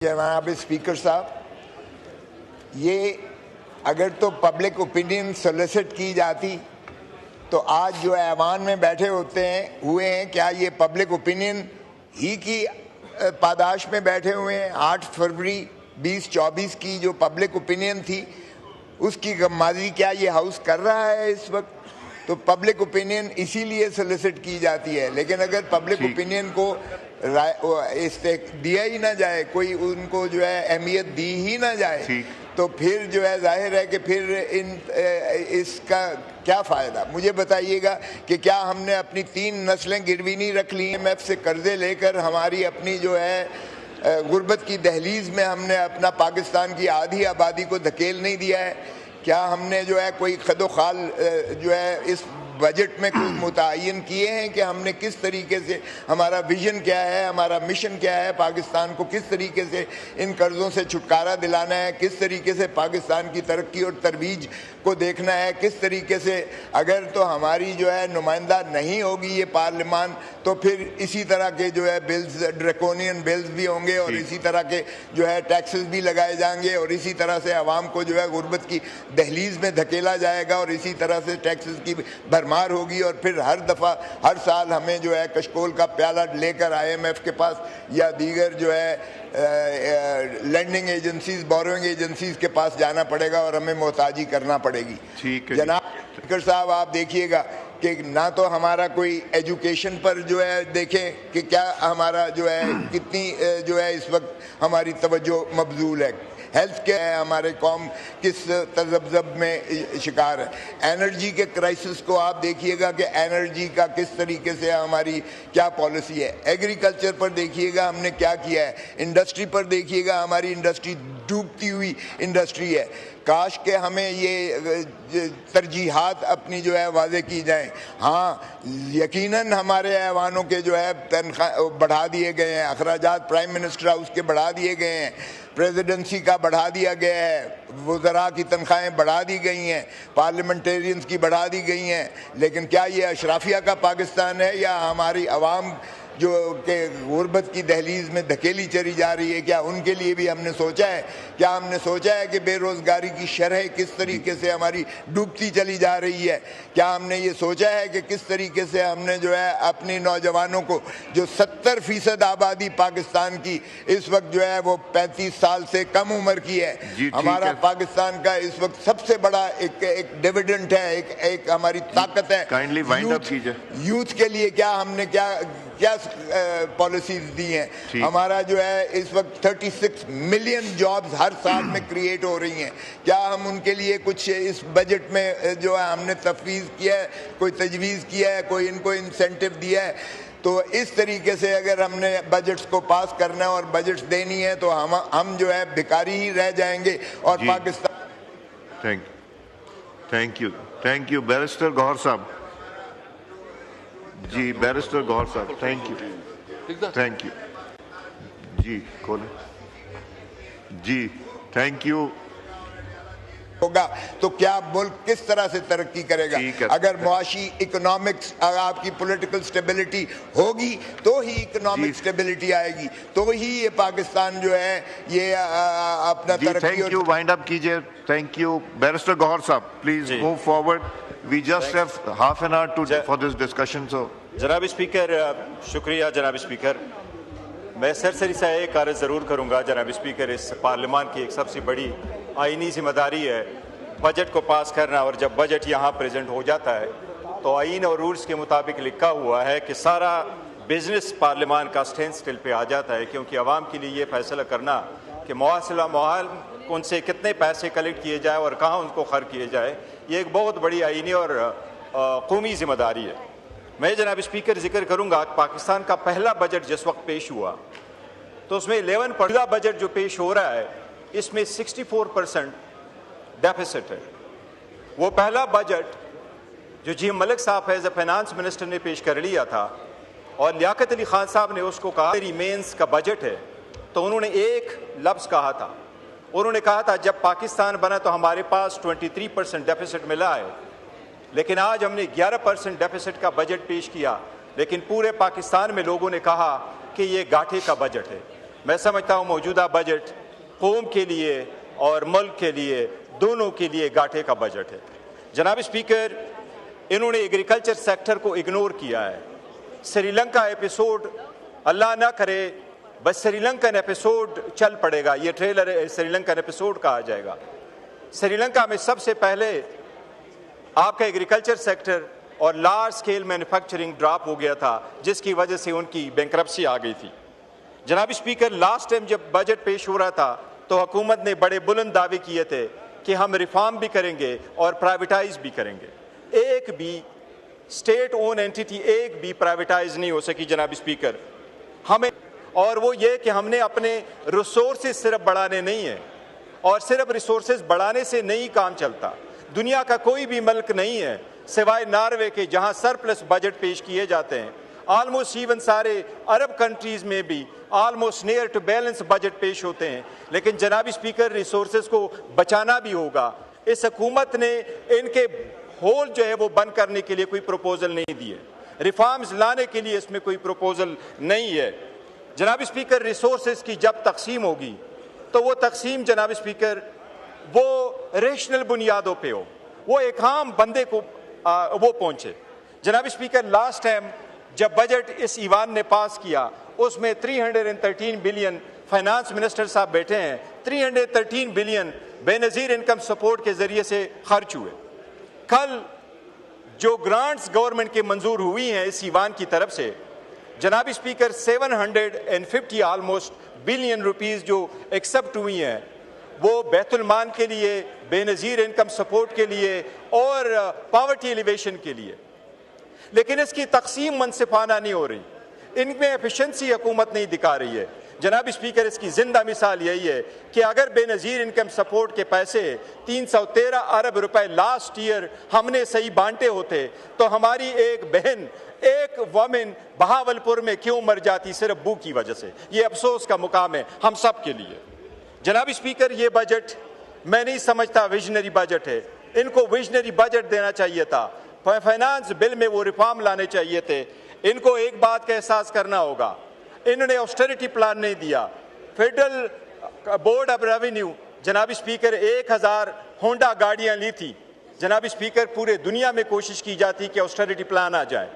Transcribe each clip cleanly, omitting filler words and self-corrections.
जनाब स्पीकर साहब, ये अगर तो पब्लिक ओपिनियन सोलिसिट की जाती तो आज जो ऐवान में बैठे हुए हैं क्या ये पब्लिक ओपिनियन ही की पादाश में बैठे हुए हैं? 8 फरवरी 2024 की जो पब्लिक ओपिनियन थी उसकी गम्माजी क्या ये हाउस कर रहा है इस वक्त? तो पब्लिक ओपिनियन इसीलिए सोलिसिट की जाती है, लेकिन अगर पब्लिक ओपिनियन को इससे दिया ही ना जाए, कोई उनको जो है अहमियत दी ही ना जाए, तो फिर जो है जाहिर है कि फिर इसका क्या फ़ायदा? मुझे बताइएगा कि क्या हमने अपनी 3 नस्लें गिरवी नहीं रख ली? IMF से कर्जे लेकर हमारी अपनी जो है गुर्बत की दहलीज में हमने अपना पाकिस्तान की आधी आबादी को धकेल नहीं दिया है? क्या हमने जो है कोई खदोखाल जो है इस बजट में कुछ मुतय्यन किए हैं कि हमने किस तरीके से, हमारा विजन क्या है, हमारा मिशन क्या है, पाकिस्तान को किस तरीके से इन कर्ज़ों से छुटकारा दिलाना है, किस तरीके से पाकिस्तान की तरक्की और तरवीज को देखना है, किस तरीके से? अगर तो हमारी जो है नुमाइंदा नहीं होगी ये पार्लियामान, तो फिर इसी तरह के जो है बिल्स, ड्रैकोनियन बिल्स भी होंगे और इसी तरह के जो है टैक्सेस भी लगाए जाएंगे और इसी तरह से आवाम को जो है गुर्बत की दहलीज में धकेला जाएगा और इसी तरह से टैक्सेस की भरमार होगी और फिर हर दफ़ा हर साल हमें जो है कशकोल का प्याला लेकर IMF के पास या दीगर जो है लैंडिंग एजेंसीज, बोरोइंग एजेंसीज के पास जाना पड़ेगा और हमें मोहताजी करना पड़ेगी। ठीक है जनाब स्पीकर साहब, आप देखिएगा कि ना तो हमारा कोई एजुकेशन पर जो है देखें कि क्या हमारा जो है कितनी जो है इस वक्त हमारी तवज्जो मबजूल है, हेल्थ केयर है, हमारे कौम किस तजब्जब में शिकार है, एनर्जी के क्राइसिस को आप देखिएगा कि एनर्जी का किस तरीके से हमारी क्या पॉलिसी है, एग्रीकल्चर पर देखिएगा हमने क्या किया है, इंडस्ट्री पर देखिएगा हमारी इंडस्ट्री डूबती हुई इंडस्ट्री है। काश के हमें ये तरजीहात अपनी जो है वाज़े की जाएं। हाँ, यकीनन हमारे ऐवानों के जो है तनख्वाह बढ़ा दिए गए हैं, अखराजात प्राइम मिनिस्टर हाउस के बढ़ा दिए गए हैं, प्रेसिडेंसी का बढ़ा दिया गया है, वज़रा की तनख्वाहें बढ़ा दी गई हैं, पार्लियामेंटेरियंस की बढ़ा दी गई हैं, लेकिन क्या ये अशराफिया का पाकिस्तान है या हमारी आवाम जो के गुर्बत की दहलीज में धकेली चली जा रही है? क्या उनके लिए भी हमने सोचा है? क्या हमने सोचा है कि बेरोज़गारी की शरह किस तरीके से हमारी डूबती चली जा रही है? क्या हमने ये सोचा है कि किस तरीके से हमने जो है अपनी नौजवानों को, जो 70% आबादी पाकिस्तान की इस वक्त जो है वो 35 साल से कम उम्र की है, हमारा पाकिस्तान का इस वक्त सबसे बड़ा एक डिविडेंड है, एक हमारी ताकत है यूथ के लिए। क्या हमने क्या पॉलिसीज दी हैं? हमारा जो है इस वक्त 36 मिलियन जॉब्स हर साल में क्रिएट हो रही हैं। क्या हम उनके लिए कुछ इस बजट में जो है हमने तफवीज़ किया है, कोई तजवीज़ किया है, कोई इनको इंसेंटिव दिया है? तो इस तरीके से अगर हमने बजट्स को पास करना है और बजट्स देनी है तो हम जो है भिखारी ही रह जाएंगे और Pakistan. Thank you barrister Gauhar sahab. जी बैरिस्टर गौहर साहब, थैंक यू जी, खोलें जी, थैंक यू। होगा तो क्या मुल्क किस तरह से तरक्की करेगा? अगर मुआशी इकोनॉमिक्स, आपकी पॉलिटिकल स्टेबिलिटी होगी तो ही इकोनॉमिक स्टेबिलिटी आएगी, तो ही ये पाकिस्तान जो है ये अपना तरक्की। थैंक यू, वाइंड अप कीजिए। थैंक यू बैरिस्टर गौहर साहब, please move forward. We just have half an hour for this discussion. So, जनाब स्पीकर, शुक्रिया जनाब स्पीकर। मैं सरसरी सा एक कार्य ज़रूर करूँगा जनाब स्पीकर। इस पार्लियामान की एक सबसे बड़ी आईनी जिम्मेदारी है बजट को पास करना, और जब बजट यहाँ प्रेजेंट हो जाता है तो आइन और रूल्स के मुताबिक लिखा हुआ है कि सारा बिजनेस पार्लियामान का स्टैंड स्टिल पे आ जाता है, क्योंकि आवाम के लिए ये फैसला करना कि मुआल उनसे कितने पैसे कलेक्ट किए जाए और कहाँ उनको खर्च किए जाए, ये एक बहुत बड़ी आईनी और कौमी जिम्मेदारी है। मैं जनाब स्पीकर जिक्र करूँगा पाकिस्तान का पहला बजट जिस वक्त पेश हुआ तो उसमें 11% बजट जो पेश हो रहा है इसमें 64% डेफिसिट है। वो पहला बजट जो जी मलिक साहब एज ए फाइनेंस मिनिस्टर ने पेश कर लिया था और लियाकत अली खान साहब ने उसको कहा रिमेंस का बजट है, तो उन्होंने एक लफ्ज़ कहा था, उन्होंने कहा था जब पाकिस्तान बना तो हमारे पास 23% डेफिसिट मिला है, लेकिन आज हमने 11% डेफिसिट का बजट पेश किया, लेकिन पूरे पाकिस्तान में लोगों ने कहा कि ये घाटे का बजट है। मैं समझता हूँ मौजूदा बजट कौम के लिए और मुल्क के लिए दोनों के लिए घाटे का बजट है। जनाब स्पीकर, इन्होंने एग्रीकल्चर सेक्टर को इग्नोर किया है। श्रीलंका एपिसोड, अल्लाह ना करे बस श्रीलंकन एपिसोड चल पड़ेगा, ये ट्रेलर श्रीलंकन एपिसोड कहा जाएगा। श्रीलंका में सबसे पहले आपका एग्रीकल्चर सेक्टर और लार्ज स्केल मैन्युफैक्चरिंग ड्रॉप हो गया था, जिसकी वजह से उनकी बैंकरप्सी आ गई थी। जनाब स्पीकर, लास्ट टाइम जब बजट पेश हो रहा था तो हुकूमत ने बड़े बुलंद दावे किए थे कि हम रिफॉर्म भी करेंगे और प्राइवेटाइज भी करेंगे। एक भी स्टेट ओन एंटिटी एक भी प्राइवेटाइज नहीं हो सकी जनाब स्पीकर। हमें और वो ये कि हमने अपने रिसोर्सेज सिर्फ बढ़ाने नहीं है, और सिर्फ रिसोर्सेज बढ़ाने से नहीं काम चलता। दुनिया का कोई भी मुल्क नहीं है सिवाय नॉर्वे के जहां सरप्लस बजट पेश किए जाते हैं। ऑलमोस्ट इवन सारे अरब कंट्रीज में भी almost near to balance budget पेश होते हैं। लेकिन जनाब स्पीकर, रिसोर्सेज को बचाना भी होगा। इस हुकूमत ने इनके होल जो है वो बंद करने के लिए कोई प्रपोजल नहीं दिए, रिफॉर्म्स लाने के लिए इसमें कोई प्रपोजल नहीं है। जनाब स्पीकर, रिसोर्सेज की जब तकसीम होगी तो वो तकसीम जनाब स्पीकर वो रेशनल बुनियादों पे हो, वो एक आम बंदे को वो पहुंचे। जनाब स्पीकर, लास्ट टाइम जब बजट इस ईवान ने पास किया उसमें 313 बिलियन फाइनेंस मिनिस्टर साहब बैठे हैं, 313 बिलियन बेनजीर इनकम सपोर्ट के जरिए से खर्च हुए। कल जो ग्रांट्स गवर्नमेंट के मंजूर हुई हैं इस ईवान की तरफ से जनाब स्पीकर 750 ऑलमोस्ट बिलियन रुपीस जो एक्सेप्ट हुई हैं वो बैतुल-माल के लिए, बेनजीर इनकम सपोर्ट के लिए और पॉवर्टी एलिवेशन के लिए। लेकिन इसकी तकसीम मुनसिफाना नहीं हो रही, इनमें एफिशिएंसी हुकूमत नहीं दिखा रही है। जनाब स्पीकर, इसकी जिंदा मिसाल यही है कि अगर बेनजीर इनकम सपोर्ट के पैसे 313 अरब रुपए लास्ट ईयर हमने सही बांटे होते तो हमारी एक बहन, एक वमेन बहावलपुर में क्यों मर जाती सिर्फ भूख की वजह से। ये अफसोस का मुकाम है हम सब के लिए। जनाब स्पीकर, ये बजट मैं नहीं समझता विजनरी बजट है। इनको विजनरी बजट देना चाहिए था, फाइनेंस बिल में वो रिफॉर्म लाने चाहिए थे। इनको एक बात का एहसास करना होगा, इन्होंने ऑस्टेरिटी प्लान नहीं दिया। फेडरल बोर्ड ऑफ रेवेन्यू जनाब स्पीकर 1000 होंडा गाड़ियां ली थी। जनाब स्पीकर, पूरे दुनिया में कोशिश की जाती कि ऑस्टेरिटी प्लान आ जाए।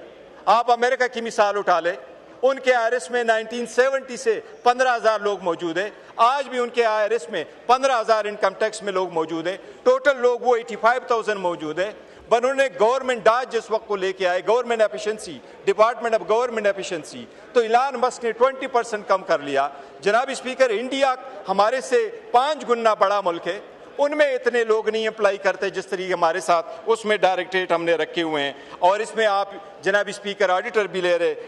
आप अमेरिका की मिसाल उठा ले, उनके IRS में 1970 से 15,000 लोग मौजूद हैं, आज भी उनके IRS में 15,000 इनकम टैक्स में लोग मौजूद हैं, टोटल लोग वो 85,000 मौजूद हैं। पर उन्होंने गवर्नमेंट डाज जिस वक्त को लेके आए, government efficiency, department of government efficiency, तो इलान मस्क ने 20% कम कर लिया। जनाब स्पीकर, इंडिया हमारे से 5 गुना बड़ा मुल्क है, उनमें इतने लोग नहीं अप्लाई करते जिस तरीके हमारे साथ उसमें डायरेक्टरेट हमने रखे हुए हैं। और इसमें आप जनाब स्पीकर ऑडिटर भी ले रहे